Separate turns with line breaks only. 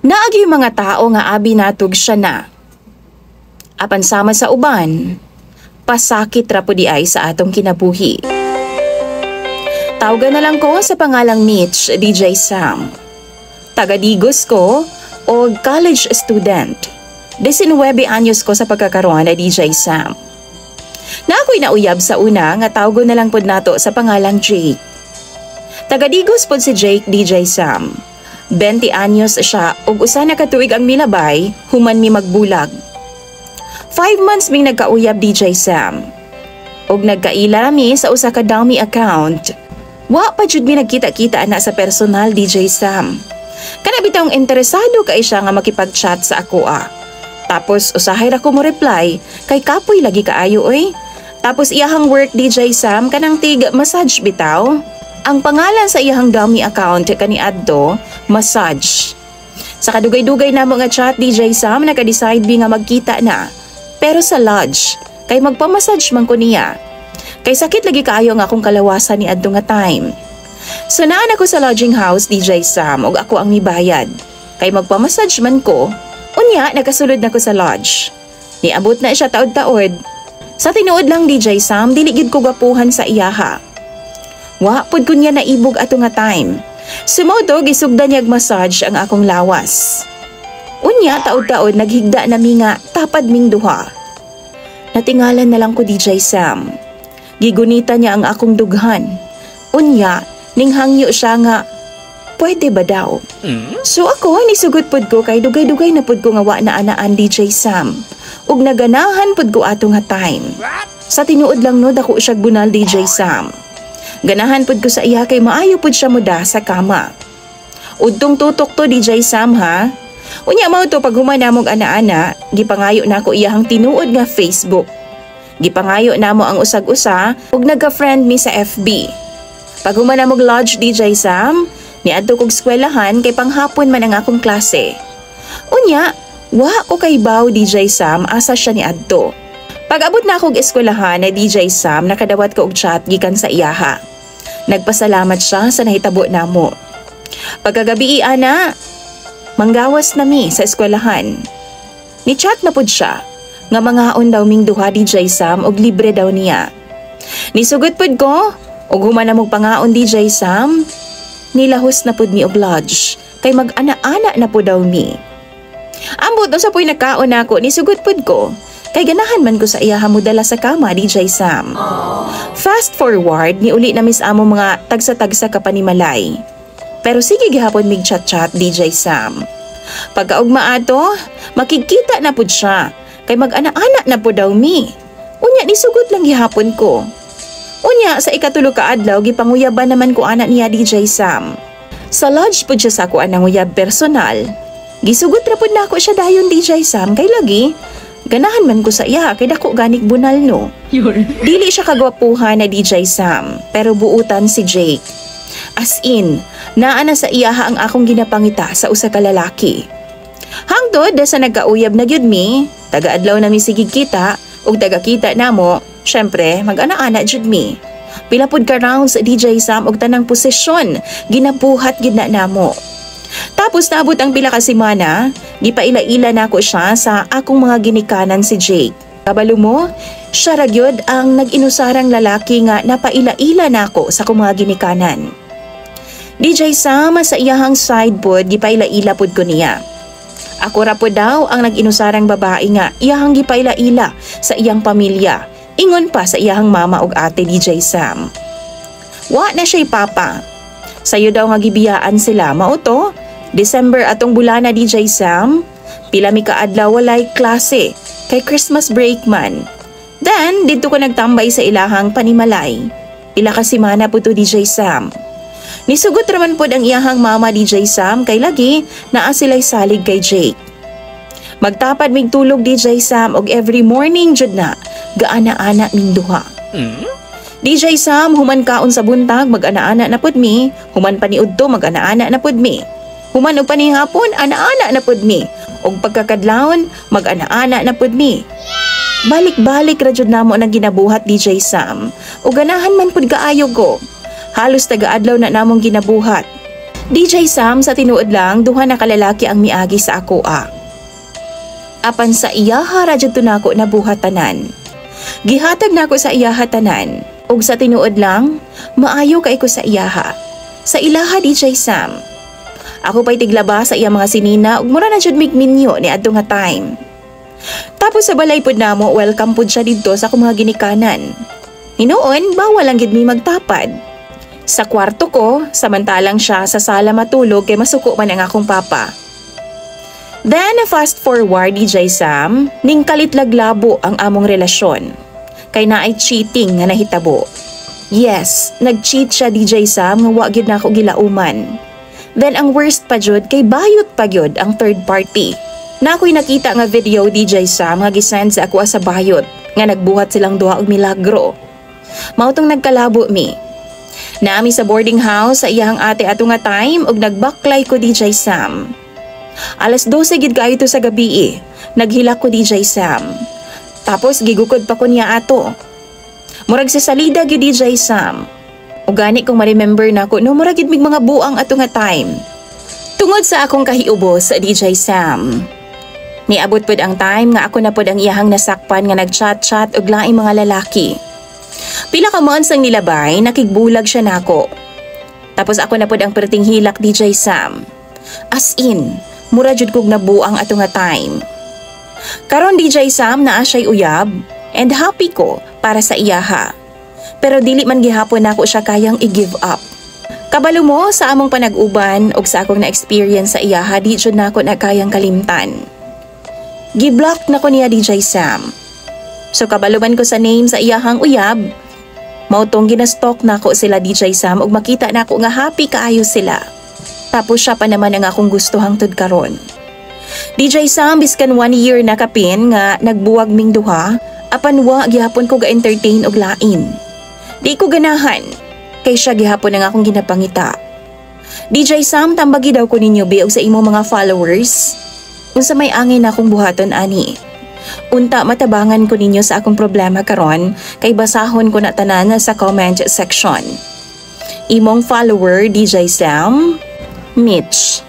Naagi mga tao nga abi natog siya na. Apan sama sa uban, pasakit ra po di ay sa atong kinabuhi. Tawagan na lang ko sa pangalang Mitch, DJ Sam. Taga-Digos ko o college student. 19 anyos ko sa pagkakaroon na DJ Sam. Na ako'y nauyab sa una nga tawgo na lang pod nato sa pangalang Jake. Taga-Digos pod si Jake, DJ Sam. 20 anyos siya ug usa na ka tuig ang milabay human mi magbulag. 5 months ming nagkauyab, DJ Sam. Og nagkaila mi sa usa ka dummy account. Wa pa jud mi nagkita-kita ana sa personal, DJ Sam. Kana bitong interesado kay siya nga makipag-chat sa ako . Tapos usahay ra ko mo reply kay kapoy lagi kaayo oy. Tapos iyahang work, DJ Sam, kanang tig massage bitaw. Ang pangalan sa iyahang dummy account kaniadto, Massage. Sa kadugay-dugay namo nga chat, DJ Sam, naka-decide bi nga magkita na. Pero sa lodge, kay magpamassage man ko niya. Kay sakit lagi kaayo nga akong kalawasan ni adto nga time. So naan ako sa lodging house, DJ Sam, ug ako ang mibayad. Kay magpamassage man ko, unya nakasulod na ko sa lodge. Niabot na siya taod-taod. Sa tinuod lang, DJ Sam, dili gid ko gwapuhan sa iyaha. Wa pod ko niya naibog ato nga time. Sumoto gisugdan niyag massage ang akong lawas. Unya taod-taod naghigda na mi nga tapad ming duha. Natingalan na lang ko, DJ Sam. Gigunita niya ang akong dughan. Unya ning hangyo siya nga pwede ba daw? So ako nisugot pod ko kay dugay-dugay na pod ko nga wa na anaan, DJ Sam. Ug naganahan pod ko ato nga time. Sa tinuod lang no dako siya bunal, DJ Sam. Ganahan pod ko sa iya kay maayo pod siya muda sa kama. Udtong tutok to, DJ Sam, ha? Unya mao to pag humanamog ana-ana, gipangayo nako iyahang tinuod nga Facebook. Gipangayo namo ang usag-usa ug nagka-friend mi sa FB. Pag humanamog lodge, DJ Sam, niadto kog eskwelahan kay panghapon man ang akong klase. Unya, wa ko kay baw, DJ Sam, asa siya niadto. Pag-abot na akong eskwelahan na DJ Sam, nakadawat ko og chat gikan sa iyaha. Nagpasalamat siya sa nahitabo namo. Pagkagabi ana, manggawas na mi sa eskwelahan. Ni-chat na pod siya, nga mangaon daw ming duha, DJ Sam, og libre daw niya. Nisugot pod ko, og human na mong pangaon, DJ Sam, nilahos na pod mi og lodge, kay mag-ana-ana na po daw mi. Ambot sa po'y nakaon ako, nisugot pod ko, kay ganahan man ko sa iyaha mo dala sa kama, DJ Sam. Fast forward, ni uli na mis amo mga tagsa-tagsa ka panimalay. Pero sige gihapon mig chat-chat, DJ Sam. Pagkaugma ato, makikita na pud siya, kay mag-ana-ana na po daw mi. Unya nisugot lang gihapon ko. Unya sa ikatulo ka adlaw gipanguyaban naman ko ana niya, DJ Sam. Sa lodge pud siya sa ako anang uyab personal. Gisugot ra pud nako siya dayon, DJ Sam, kay lagi ganahan man ko sa iya kay dako ganik bunal no. Dili siya kagwapuhan na DJ Sam, pero buutan si Jake. As in, naa na sa iyaha ang akong ginapangita sa usa ka lalaki. Hangtod sa nagkauyab na gyud mi, taga-adlaw na mi sigig kita ug taga-kita namo, syempre mag-ana-ana jud mi. Pila pud ka rounds, DJ Sam, og tanang posisyon ginabuhat gid na namo. Tapos naabot ang pila ka semana, gipaila-ila nako siya sa akong mga ginikanan si Jake. Kabalo mo, siya ra gyud ang nag-inusarang lalaki nga napaila-ila nako sa akong mga ginikanan. DJ Sam, sa iyahang side pod gipaila-ila pod ko niya. Ako ra pod daw ang nag-inusarang babae nga iyahang gipaila-ila sa iyang pamilya, ingon pa sa iyahang mama ug ate, DJ Sam. Wa na siya'y papa. Sayo daw nga gibiyaan sila, mao to? December atong bulana, DJ Sam. Pila mi kaadlaw walay klase, kay Christmas break man. Then, dito ko nagtambay sa ilahang panimalay. Pila ka semana po to, DJ Sam. Nisugot raman pod ang iyahang mama, DJ Sam, kay lagi naa sila'y salig kay Jake. Magtapad mig tulog, DJ Sam, og every morning jud na gaana-ana ming duha. DJ Sam, human kaon sa buntag mag-ana-ana na pod mi, human paniudto mag-ana-ana na pod mi. Human og panihapon ana-ana na pod mi, og pagkakadlawon mag-ana-ana na pod mi. Balik-balik ra jud namo nang ginabuhat, DJ Sam. Ug ganahan man pud kaayo ko. Halos taga-adlaw na namong ginabuhat. DJ Sam, sa tinuod lang, duha na kalalaki ang miagi sa akoa. Apan sa iyaha radyo nako na buhatanan. Gihatag nako sa iyaha tanan, ug sa tinuod lang, maayo kay ko sa iyaha. Sa ilaha DJ Sam. Ako pa'y tiglaba sa iya mga sinina ug mura na jud migminyo ni adto nga time. Tapos sa balay pud namo, welcome pud siya didto sa akong mga ginikanan. Hinuon, bawal lang gid mi magtapad. Sa kwarto ko, samantalang siya sa sala matulog kay masuko man ang akong papa. Then, fast forward DJ Sam, ning kalitlaglabo ang among relasyon. Kay naay cheating nga nahitabo. Yes, nag-cheat siya DJ Sam nga wa gyud nako gilauman. Then ang worst pa jud kay bayot pa gyud ang third party. Na ako'y nakita nga video DJ Sam nga gisend sa ako sa bayot nga nagbuhat silang duha og milagro. Mautong nagkalabo mi. Naami sa boarding house sa iyang ate ato nga time ug nagbaklay ko DJ Sam. Alas 12 gid kaayo to sa gabi. Naghilak ko DJ Sam. Tapos gigukod pa ko niya ato. Murag sa salida gyud DJ Sam. Ug gani kong ma-remember nako no murag gid mig mga buang ato nga time. Tungod sa akong kahiubos sa DJ Sam. Niabot pod ang time nga ako na pod ang iyahang nasakpan nga nagchat-chat og laing mga lalaki. Pila ka months ang nilabay, nakigbulag siya nako. Tapos ako na pod ang perting hilak DJ Sam. As in, mura jud kog nabuang ato nga time. Karon DJ Sam naa siya'y uyab and happy ko para sa iyaha. Pero dili man gihapon nako siya kayang i-give up. Kabalo mo sa among panag-uban og sa akong na-experience sa iyaha, di jud nako na kayang kalimtan. Giblock na ko niya DJ Sam. So kabaluman ko sa name sa iyahang uyab, mautong ginastalk na ko sila DJ Sam ug makita na ko nga happy kaayo sila. Tapos siya pa naman ang akong gusto hangtod karon. DJ Sam, biskan 1 year na kapin nga nagbuwag ming duha, apan wa gihapon ko ga-entertain og lain. Di ko ganahan, kay siya gihapon ang akong ginapangita. DJ Sam, tambagi daw ko ninyo biog sa imo mga followers. Unsa may angin na akong buhaton ani. Unta matabangan ko ninyo sa akong problema karon kay basahon ko na tanan sa comment section. Imong follower DJ Sam, Mitch.